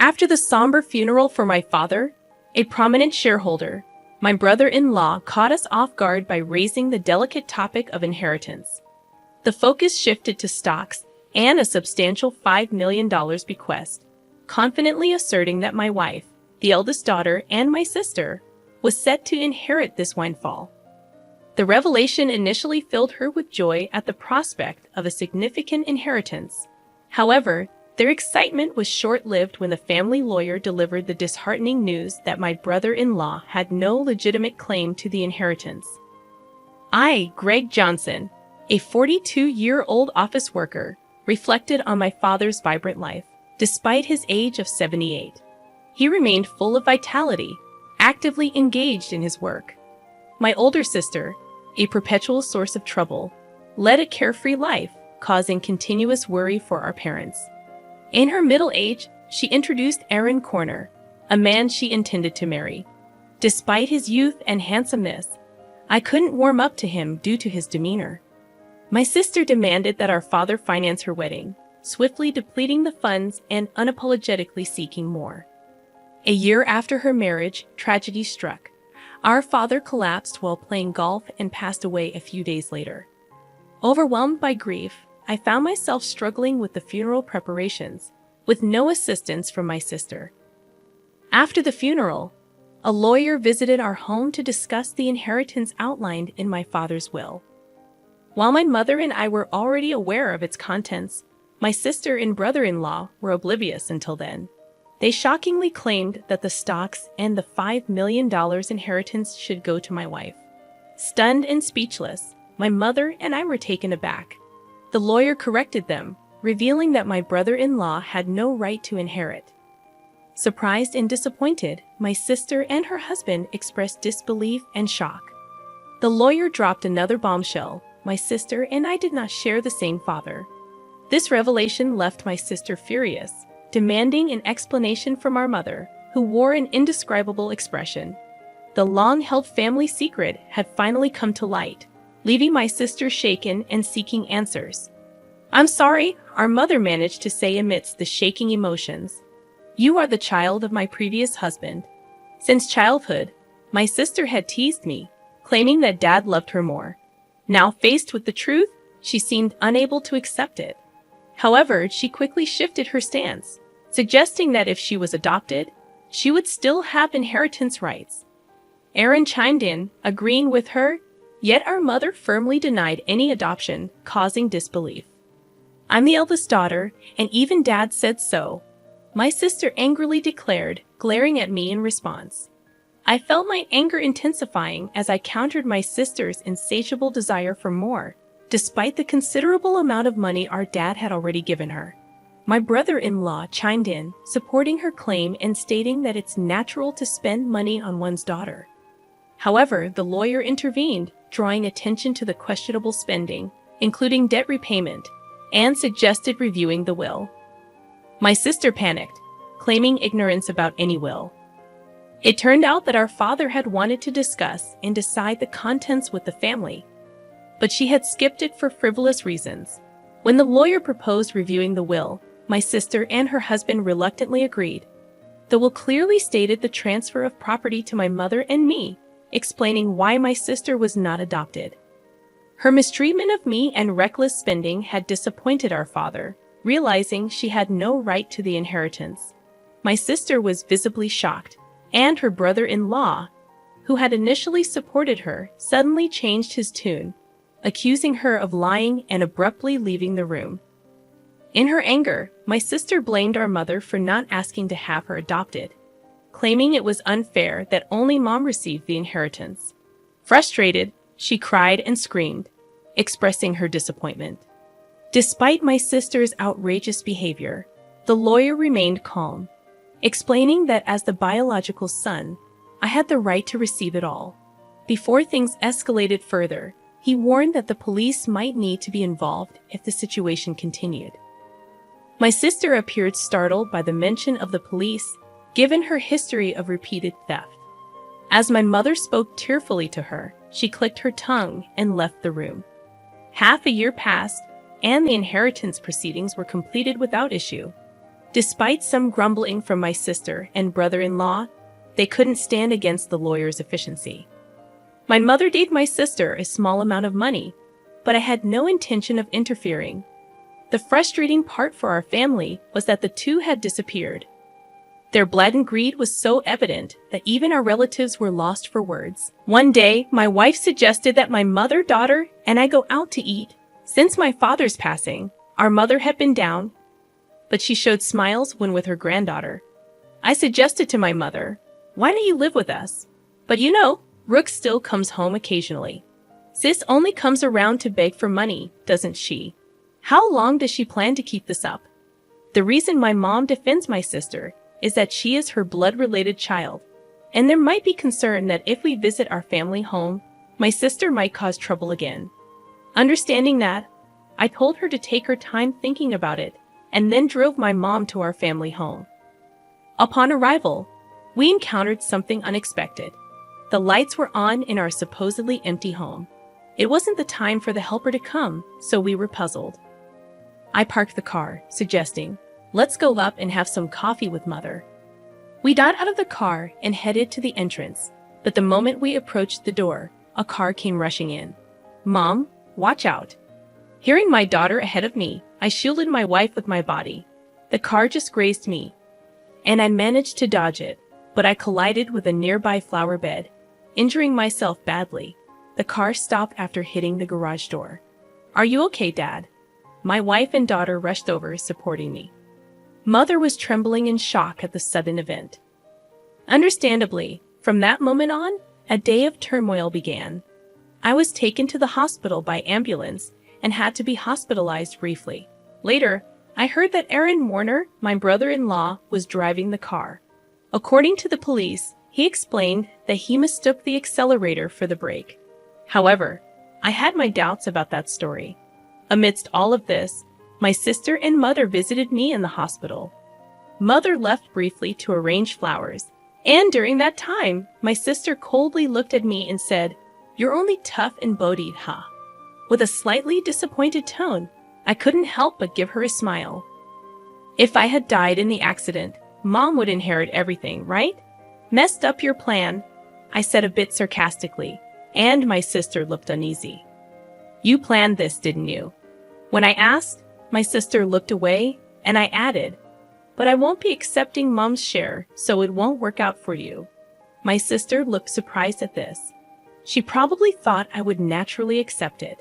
After the somber funeral for my father, a prominent shareholder, my brother-in-law caught us off guard by raising the delicate topic of inheritance. The focus shifted to stocks and a substantial $5 million bequest, confidently asserting that my wife, the eldest daughter, and my sister was set to inherit this windfall. The revelation initially filled her with joy at the prospect of a significant inheritance. However, their excitement was short-lived when the family lawyer delivered the disheartening news that my brother-in-law had no legitimate claim to the inheritance. I, Greg Johnson, a 42-year-old office worker, reflected on my father's vibrant life. Despite his age of 78, he remained full of vitality, actively engaged in his work. My older sister, a perpetual source of trouble, led a carefree life, causing continuous worry for our parents. In her middle age, she introduced Aaron Corner, a man she intended to marry. Despite his youth and handsomeness, I couldn't warm up to him due to his demeanor. My sister demanded that our father finance her wedding, swiftly depleting the funds and unapologetically seeking more. A year after her marriage, tragedy struck. Our father collapsed while playing golf and passed away a few days later. Overwhelmed by grief, I found myself struggling with the funeral preparations, with no assistance from my sister. After the funeral, a lawyer visited our home to discuss the inheritance outlined in my father's will. While my mother and I were already aware of its contents, my sister and brother-in-law were oblivious until then. They shockingly claimed that the stocks and the $5 million inheritance should go to my wife. Stunned and speechless, my mother and I were taken aback. The lawyer corrected them, revealing that my brother-in-law had no right to inherit. Surprised and disappointed, my sister and her husband expressed disbelief and shock. The lawyer dropped another bombshell. My sister and I did not share the same father. This revelation left my sister furious, demanding an explanation from our mother, who wore an indescribable expression. The long-held family secret had finally come to light, leaving my sister shaken and seeking answers. "I'm sorry," our mother managed to say amidst the shaking emotions. "You are the child of my previous husband." Since childhood, my sister had teased me, claiming that Dad loved her more. Now faced with the truth, she seemed unable to accept it. However, she quickly shifted her stance, suggesting that if she was adopted, she would still have inheritance rights. Aaron chimed in, agreeing with her, yet our mother firmly denied any adoption, causing disbelief. "I'm the eldest daughter, and even Dad said so," my sister angrily declared, glaring at me in response. I felt my anger intensifying as I countered my sister's insatiable desire for more, despite the considerable amount of money our dad had already given her. My brother-in-law chimed in, supporting her claim and stating that it's natural to spend money on one's daughter. However, the lawyer intervened, drawing attention to the questionable spending, including debt repayment, and suggested reviewing the will. My sister panicked, claiming ignorance about any will. It turned out that our father had wanted to discuss and decide the contents with the family, but she had skipped it for frivolous reasons. When the lawyer proposed reviewing the will, my sister and her husband reluctantly agreed. The will clearly stated the transfer of property to my mother and me, explaining why my sister was not adopted. Her mistreatment of me and reckless spending had disappointed our father, realizing she had no right to the inheritance. My sister was visibly shocked, and her brother-in-law, who had initially supported her, suddenly changed his tune, accusing her of lying and abruptly leaving the room. In her anger, my sister blamed our mother for not asking to have her adopted, claiming it was unfair that only Mom received the inheritance. Frustrated, she cried and screamed, expressing her disappointment. Despite my sister's outrageous behavior, the lawyer remained calm, explaining that as the biological son, I had the right to receive it all. Before things escalated further, he warned that the police might need to be involved if the situation continued. My sister appeared startled by the mention of the police, given her history of repeated theft. As my mother spoke tearfully to her, she clicked her tongue and left the room. Half a year passed, and the inheritance proceedings were completed without issue. Despite some grumbling from my sister and brother-in-law, they couldn't stand against the lawyer's efficiency. My mother gave my sister a small amount of money, but I had no intention of interfering. The frustrating part for our family was that the two had disappeared. Their blatant greed was so evident that even our relatives were lost for words. One day, my wife suggested that my mother, daughter, and I go out to eat. Since my father's passing, our mother had been down, but she showed smiles when with her granddaughter. I suggested to my mother, "Why don't you live with us?" But you know, Rook still comes home occasionally. Sis only comes around to beg for money, doesn't she? How long does she plan to keep this up? The reason my mom defends my sister is that she is her blood-related child, and there might be concern that if we visit our family home, my sister might cause trouble again. Understanding that, I told her to take her time thinking about it, and then drove my mom to our family home. Upon arrival, we encountered something unexpected. The lights were on in our supposedly empty home. It wasn't the time for the helper to come, so we were puzzled. I parked the car, suggesting, "Let's go up and have some coffee with Mother." We got out of the car and headed to the entrance, but the moment we approached the door, a car came rushing in. "Mom, watch out." Hearing my daughter ahead of me, I shielded my wife with my body. The car just grazed me, and I managed to dodge it, but I collided with a nearby flower bed, injuring myself badly. The car stopped after hitting the garage door. "Are you okay, Dad?" My wife and daughter rushed over, supporting me. Mother was trembling in shock at the sudden event. Understandably, from that moment on, a day of turmoil began. I was taken to the hospital by ambulance and had to be hospitalized briefly. Later, I heard that Aaron Warner, my brother-in-law, was driving the car. According to the police, he explained that he mistook the accelerator for the brake. However, I had my doubts about that story. Amidst all of this, my sister and mother visited me in the hospital. Mother left briefly to arrange flowers, and during that time, my sister coldly looked at me and said, "You're only tough and bodied, huh?" With a slightly disappointed tone, I couldn't help but give her a smile. If I had died in the accident, Mom would inherit everything, right? "Messed up your plan," I said a bit sarcastically, and my sister looked uneasy. "You planned this, didn't you?" When I asked, my sister looked away, and I added, "But I won't be accepting Mom's share, so it won't work out for you." My sister looked surprised at this. She probably thought I would naturally accept it.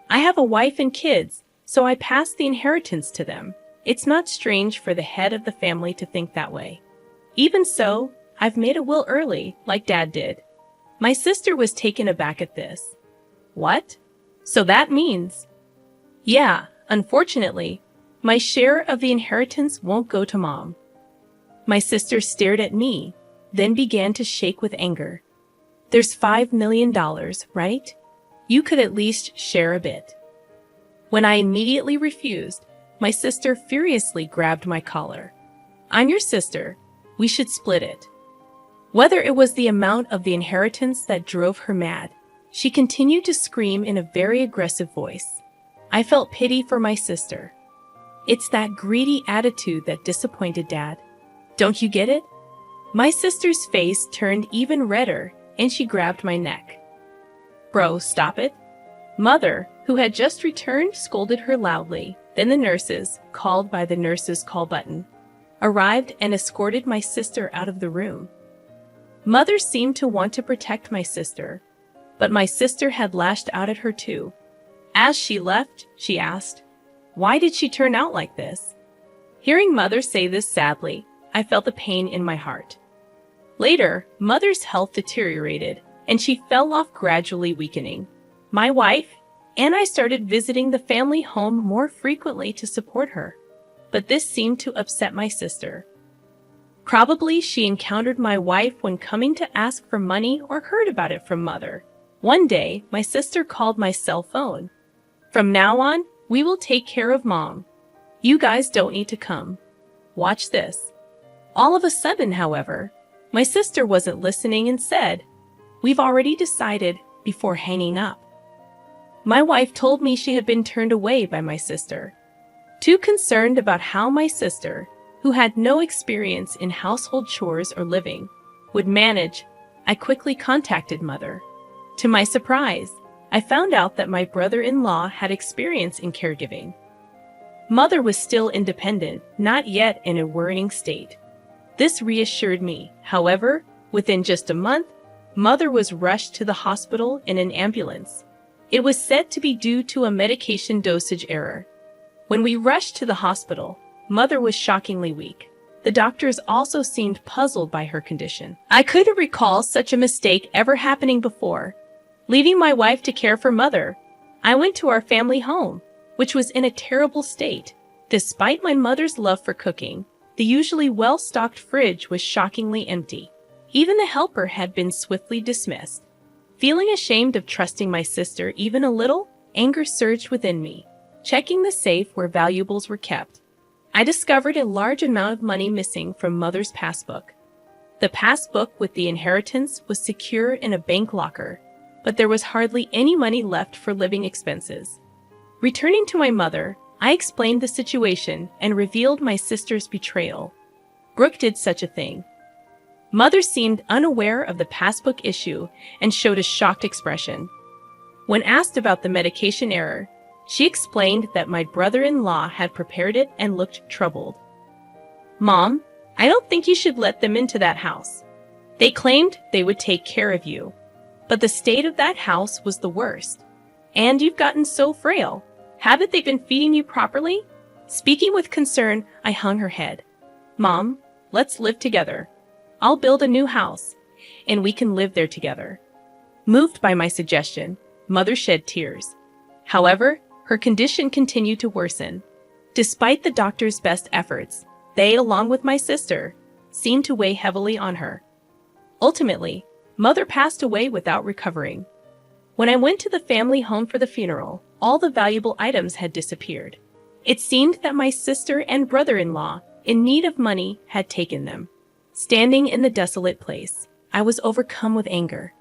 I have a wife and kids, so I passed the inheritance to them. It's not strange for the head of the family to think that way. Even so, I've made a will early, like Dad did. My sister was taken aback at this. "What? So that means—" "Yeah, unfortunately, my share of the inheritance won't go to Mom." My sister stared at me, then began to shake with anger. "There's $5 million, right? You could at least share a bit." When I immediately refused, my sister furiously grabbed my collar. "I'm your sister. We should split it." Whether it was the amount of the inheritance that drove her mad, she continued to scream in a very aggressive voice. I felt pity for my sister. It's that greedy attitude that disappointed Dad. Don't you get it? My sister's face turned even redder, and she grabbed my neck. "Bro, stop it." Mother, who had just returned, scolded her loudly. Then the nurses, called by the nurses' call button, arrived and escorted my sister out of the room. Mother seemed to want to protect my sister, but my sister had lashed out at her too. As she left, she asked, "Why did she turn out like this?" Hearing Mother say this sadly, I felt the pain in my heart. Later, Mother's health deteriorated, and she fell off, gradually weakening. My wife and I started visiting the family home more frequently to support her, but this seemed to upset my sister. Probably she encountered my wife when coming to ask for money or heard about it from Mother. One day, my sister called my cell phone. "From now on, we will take care of Mom. You guys don't need to come. Watch this." All of a sudden, however, my sister wasn't listening and said, "We've already decided," before hanging up. My wife told me she had been turned away by my sister. Too concerned about how my sister, who had no experience in household chores or living, would manage, I quickly contacted Mother. To my surprise, I found out that my brother-in-law had experience in caregiving. Mother was still independent, not yet in a worrying state. This reassured me. However, within just a month, Mother was rushed to the hospital in an ambulance. It was said to be due to a medication dosage error. When we rushed to the hospital, Mother was shockingly weak. The doctors also seemed puzzled by her condition. I couldn't recall such a mistake ever happening before. Leaving my wife to care for Mother, I went to our family home, which was in a terrible state. Despite my mother's love for cooking, the usually well-stocked fridge was shockingly empty. Even the helper had been swiftly dismissed. Feeling ashamed of trusting my sister even a little, anger surged within me. Checking the safe where valuables were kept, I discovered a large amount of money missing from Mother's passbook. The passbook with the inheritance was secure in a bank locker, but there was hardly any money left for living expenses. Returning to my mother, I explained the situation and revealed my sister's betrayal. Brooke did such a thing. Mother seemed unaware of the passbook issue and showed a shocked expression. When asked about the medication error, she explained that my brother-in-law had prepared it and looked troubled. "Mom, I don't think you should let them into that house. They claimed they would take care of you, but the state of that house was the worst. And you've gotten so frail. Haven't they been feeding you properly?" Speaking with concern, I hung her head. "Mom, let's live together. I'll build a new house, and we can live there together." Moved by my suggestion, Mother shed tears. However, her condition continued to worsen. Despite the doctor's best efforts, they, along with my sister, seemed to weigh heavily on her. Ultimately, Mother passed away without recovering. When I went to the family home for the funeral, all the valuable items had disappeared. It seemed that my sister and brother-in-law, in need of money, had taken them. Standing in the desolate place, I was overcome with anger.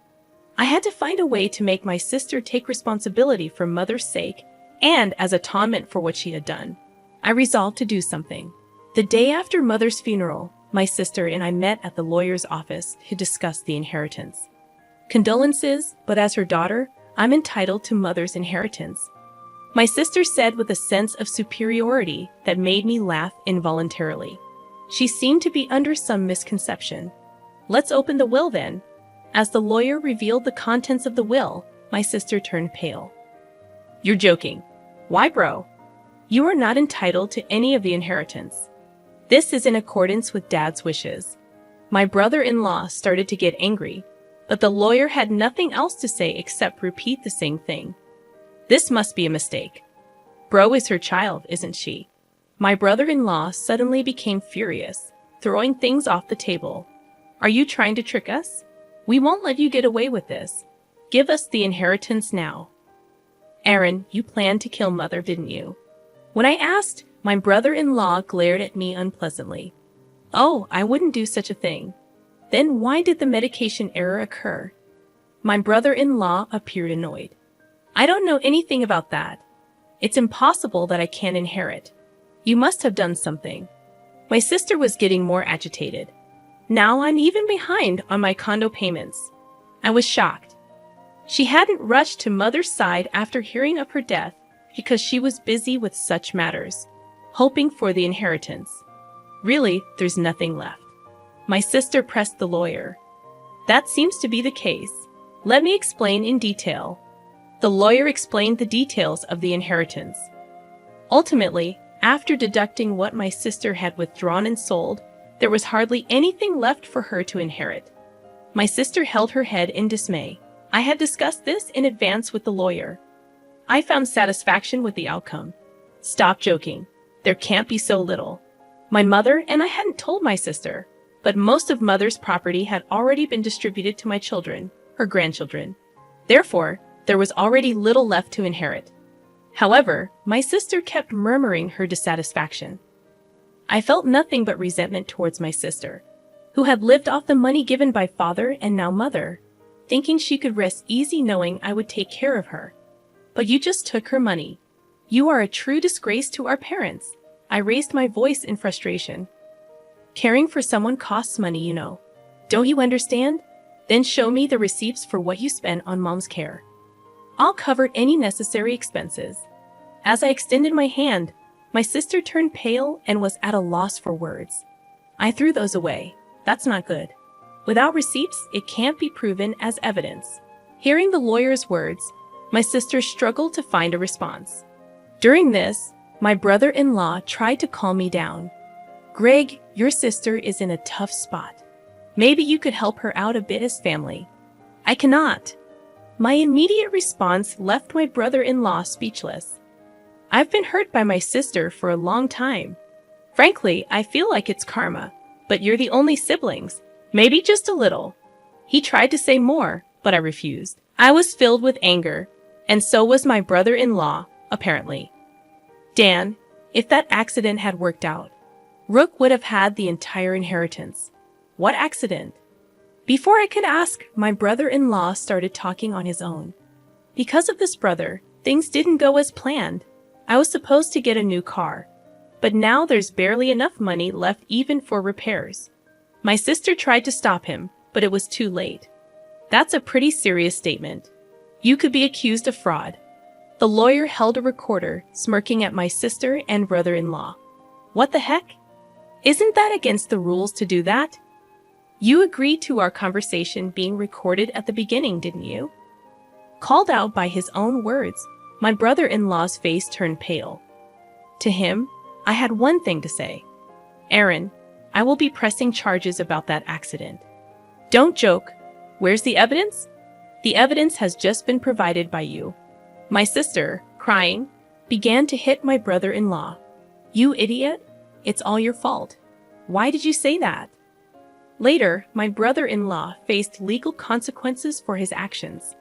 I had to find a way to make my sister take responsibility for Mother's sake and as atonement for what she had done. I resolved to do something. The day after Mother's funeral, my sister and I met at the lawyer's office to discuss the inheritance. Condolences, but as her daughter, I'm entitled to Mother's inheritance. My sister said with a sense of superiority that made me laugh involuntarily. She seemed to be under some misconception. "Let's open the will then." As the lawyer revealed the contents of the will, my sister turned pale. "You're joking. Why, bro? You are not entitled to any of the inheritance. This is in accordance with Dad's wishes." My brother-in-law started to get angry, but the lawyer had nothing else to say except repeat the same thing. "This must be a mistake. Bro is her child, isn't she?" My brother-in-law suddenly became furious, throwing things off the table. "Are you trying to trick us? We won't let you get away with this. Give us the inheritance now." "Aaron, you planned to kill Mother, didn't you?" When I asked, my brother-in-law glared at me unpleasantly. "Oh, I wouldn't do such a thing." "Then why did the medication error occur?" My brother-in-law appeared annoyed. "I don't know anything about that. It's impossible that I can't inherit. You must have done something." My sister was getting more agitated. "Now I'm even behind on my condo payments." I was shocked. She hadn't rushed to Mother's side after hearing of her death because she was busy with such matters, hoping for the inheritance. "Really, there's nothing left." My sister pressed the lawyer. "That seems to be the case. Let me explain in detail." The lawyer explained the details of the inheritance. Ultimately, after deducting what my sister had withdrawn and sold, there was hardly anything left for her to inherit. My sister held her head in dismay. I had discussed this in advance with the lawyer. I found satisfaction with the outcome. "Stop joking. There can't be so little." My mother and I hadn't told my sister, but most of Mother's property had already been distributed to my children, her grandchildren. Therefore, there was already little left to inherit. However, my sister kept murmuring her dissatisfaction. I felt nothing but resentment towards my sister, who had lived off the money given by Father and now Mother, thinking she could rest easy knowing I would take care of her. "But you just took her money. You are a true disgrace to our parents." I raised my voice in frustration. Caring for someone costs money, you know. Don't you understand? Then show me the receipts for what you spent on mom's care. I'll cover any necessary expenses. As I extended my hand, my sister turned pale and was at a loss for words. I threw those away. That's not good. Without receipts, it can't be proven as evidence. Hearing the lawyer's words, my sister struggled to find a response. During this, my brother-in-law tried to calm me down. Greg, your sister is in a tough spot. Maybe you could help her out a bit as family. I cannot. My immediate response left my brother-in-law speechless. I've been hurt by my sister for a long time. Frankly, I feel like it's karma, but you're the only siblings. Maybe just a little. He tried to say more, but I refused. I was filled with anger, and so was my brother-in-law, apparently. Dan, if that accident had worked out, Rook would have had the entire inheritance. What accident? Before I could ask, my brother-in-law started talking on his own. Because of this brother, things didn't go as planned. I was supposed to get a new car, but now there's barely enough money left even for repairs. My sister tried to stop him, but it was too late. That's a pretty serious statement. You could be accused of fraud. The lawyer held a recorder, smirking at my sister and brother-in-law. What the heck? Isn't that against the rules to do that? You agreed to our conversation being recorded at the beginning, didn't you? Called out by his own words, my brother-in-law's face turned pale. To him, I had one thing to say. Aaron, I will be pressing charges about that accident. Don't joke. Where's the evidence? The evidence has just been provided by you. My sister, crying, began to hit my brother-in-law. You idiot! It's all your fault. Why did you say that? Later, my brother-in-law faced legal consequences for his actions.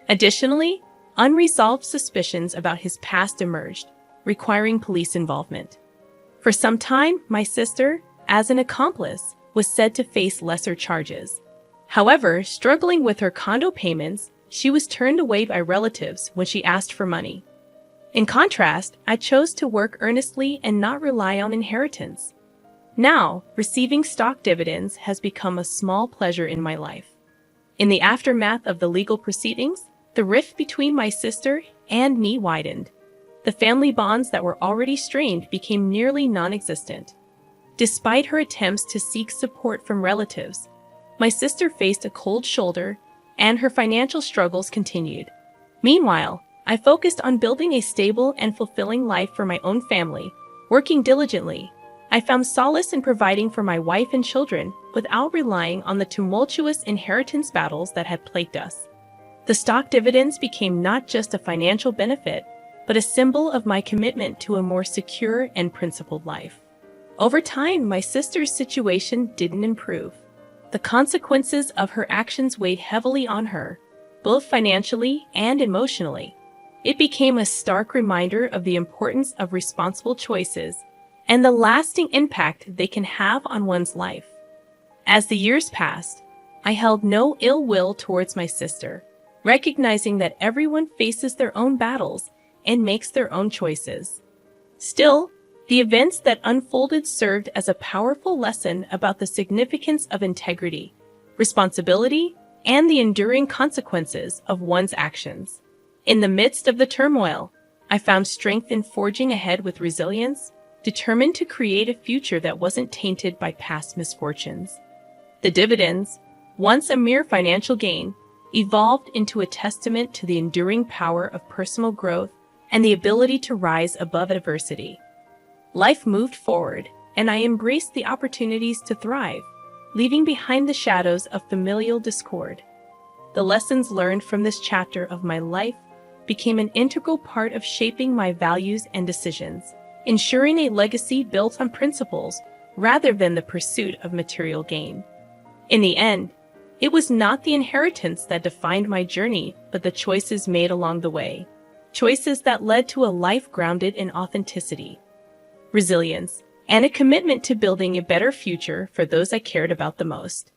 Additionally, unresolved suspicions about his past emerged, requiring police involvement. For some time, my sister, as an accomplice, was said to face lesser charges. However, struggling with her condo payments, she was turned away by relatives when she asked for money. In contrast, I chose to work earnestly and not rely on inheritance. Now, receiving stock dividends has become a small pleasure in my life. In the aftermath of the legal proceedings, the rift between my sister and me widened. The family bonds that were already strained became nearly non-existent. Despite her attempts to seek support from relatives, my sister faced a cold shoulder, and her financial struggles continued. Meanwhile, I focused on building a stable and fulfilling life for my own family, working diligently. I found solace in providing for my wife and children without relying on the tumultuous inheritance battles that had plagued us. The stock dividends became not just a financial benefit, but a symbol of my commitment to a more secure and principled life. Over time, my sister's situation didn't improve. The consequences of her actions weighed heavily on her, both financially and emotionally. It became a stark reminder of the importance of responsible choices and the lasting impact they can have on one's life. As the years passed, I held no ill will towards my sister, recognizing that everyone faces their own battles and makes their own choices. Still, the events that unfolded served as a powerful lesson about the significance of integrity, responsibility, and the enduring consequences of one's actions. In the midst of the turmoil, I found strength in forging ahead with resilience, determined to create a future that wasn't tainted by past misfortunes. The dividends, once a mere financial gain, evolved into a testament to the enduring power of personal growth and the ability to rise above adversity. Life moved forward, and I embraced the opportunities to thrive, leaving behind the shadows of familial discord. The lessons learned from this chapter of my life became an integral part of shaping my values and decisions, ensuring a legacy built on principles rather than the pursuit of material gain. In the end, it was not the inheritance that defined my journey, but the choices made along the way. Choices that led to a life grounded in authenticity, resilience, and a commitment to building a better future for those I cared about the most.